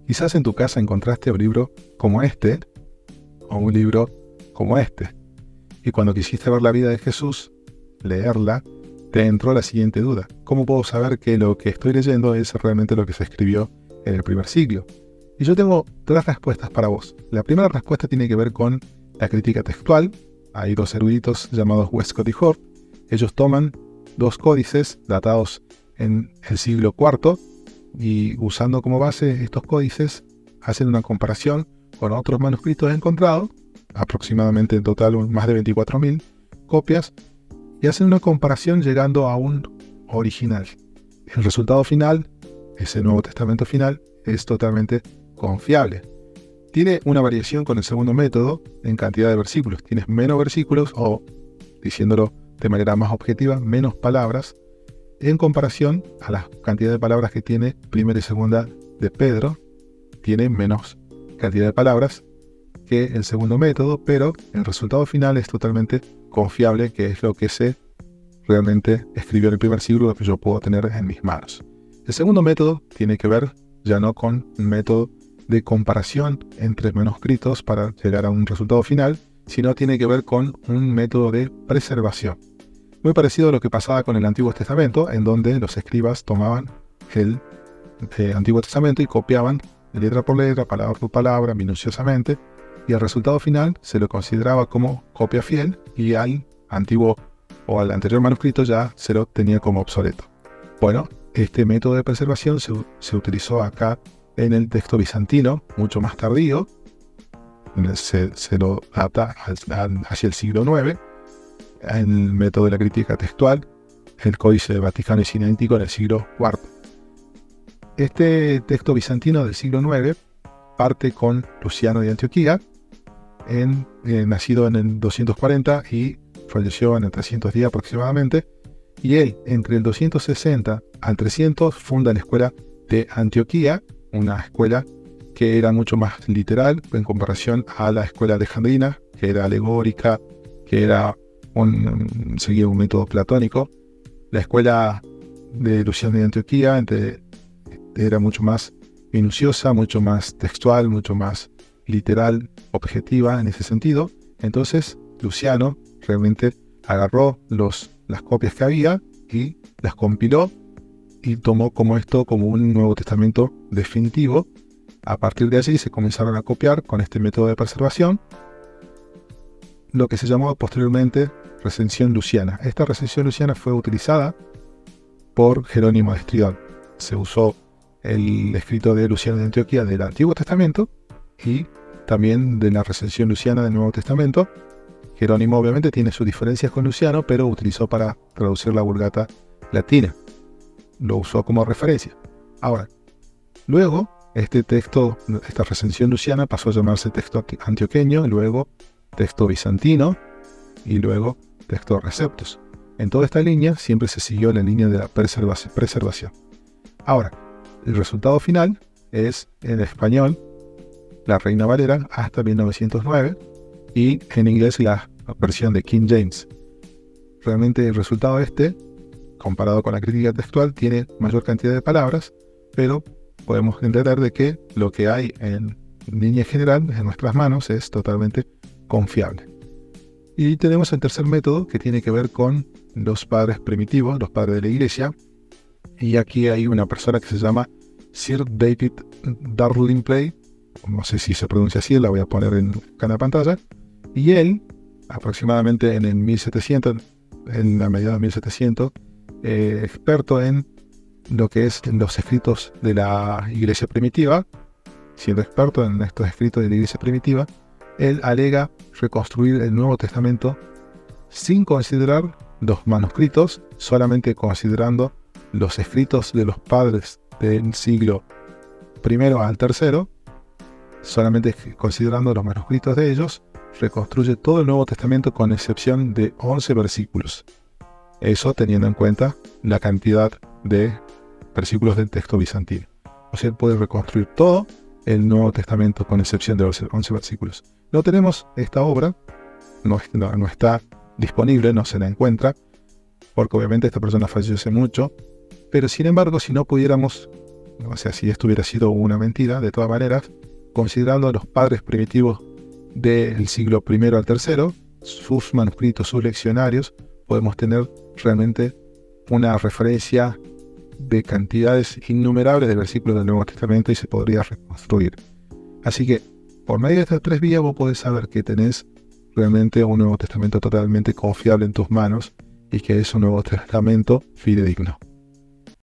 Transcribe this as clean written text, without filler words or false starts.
Quizás en tu casa encontraste un libro como este o un libro como este. Y cuando quisiste ver la vida de Jesús, leerla, te entró la siguiente duda. ¿Cómo puedo saber que lo que estoy leyendo es realmente lo que se escribió en el primer siglo? Y yo tengo tres respuestas para vos. La primera respuesta tiene que ver con la crítica textual. Hay dos eruditos llamados Westcott y Hort. Ellos toman dos códices datados en el siglo IV y usando como base estos códices hacen una comparación con otros manuscritos encontrados, aproximadamente en total más de 24.000 copias, y hacen una comparación llegando a un original. El resultado final, ese Nuevo Testamento final, es totalmente confiable. Tiene una variación con el segundo método en cantidad de versículos. Tienes menos versículos o, diciéndolo de manera más objetiva, menos palabras en comparación a la cantidad de palabras que tiene primera y segunda de Pedro. Tiene menos cantidad de palabras que el segundo método, pero el resultado final es totalmente confiable, que es lo que se realmente escribió en el primer siglo, lo que yo puedo tener en mis manos. El segundo método tiene que ver ya no con un método de comparación entre manuscritos para llegar a un resultado final, sino tiene que ver con un método de preservación. Muy parecido a lo que pasaba con el Antiguo Testamento, en donde los escribas tomaban el Antiguo Testamento y copiaban letra por letra, palabra por palabra, minuciosamente, y el resultado final se lo consideraba como copia fiel y al antiguo o al anterior manuscrito ya se lo tenía como obsoleto. Bueno, este método de preservación se utilizó acá en el texto bizantino, mucho más tardío, se lo data hacia el siglo IX, en el método de la crítica textual, el Códice Vaticano y Sinaítico en el siglo IV. Este texto bizantino del siglo IX parte con Luciano de Antioquía, nacido en el 240 y falleció en el 310 aproximadamente, y él entre el 260 al 300 funda la escuela de Antioquía, una escuela que era mucho más literal en comparación a la escuela alejandrina, que era alegórica, que era seguía un método platónico. La escuela de Luciano de Antioquía era mucho más minuciosa, mucho más textual, mucho más literal, objetiva en ese sentido. Entonces Luciano realmente agarró las copias que había y las compiló y tomó como un Nuevo Testamento definitivo. A partir de allí se comenzaron a copiar con este método de preservación, lo que se llamó posteriormente recensión luciana. Esta recensión luciana fue utilizada por Jerónimo de Estridón. Se usó el escrito de Luciano de Antioquía del Antiguo Testamento y también de la recensión luciana del Nuevo Testamento. Jerónimo obviamente tiene sus diferencias con Luciano, pero utilizó para traducir la Vulgata latina. Lo usó como referencia. Ahora, luego este texto, esta recensión luciana pasó a llamarse texto antioqueño, luego texto bizantino y luego texto receptus. En toda esta línea siempre se siguió la línea de la preservación. Ahora, el resultado final es en español la Reina Valera hasta 1909 y en inglés la versión de King James. Realmente el resultado comparado con la crítica textual, tiene mayor cantidad de palabras, pero podemos entender de que lo que hay en línea general en nuestras manos es totalmente confiable. Y tenemos el tercer método que tiene que ver con los padres primitivos, los padres de la iglesia. Y aquí hay una persona que se llama Sir David Darlingplay, no sé si se pronuncia así, la voy a poner acá en la pantalla. Y él, aproximadamente en el 1700, en la medida de 1700, experto en lo que es los escritos de la iglesia primitiva, siendo experto en estos escritos de la iglesia primitiva, él alega reconstruir el Nuevo Testamento sin considerar los manuscritos, solamente considerando los escritos de los padres del siglo I al III, solamente considerando los manuscritos de ellos, reconstruye todo el Nuevo Testamento con excepción de 11 versículos. Eso teniendo en cuenta la cantidad de versículos del texto bizantino. O sea, él puede reconstruir todo el Nuevo Testamento con excepción de 11 versículos. No tenemos esta obra, no está disponible, no se la encuentra, porque obviamente esta persona falleció hace mucho, pero sin embargo, si no pudiéramos O sea, si esto hubiera sido una mentira, de todas maneras, considerando a los padres primitivos del siglo I al III, sus manuscritos, sus leccionarios, podemos tener realmente una referencia de cantidades innumerables de versículos del Nuevo Testamento y se podría reconstruir. Así que, por medio de estas tres vías, vos podés saber que tenés realmente un Nuevo Testamento totalmente confiable en tus manos y que es un Nuevo Testamento fidedigno.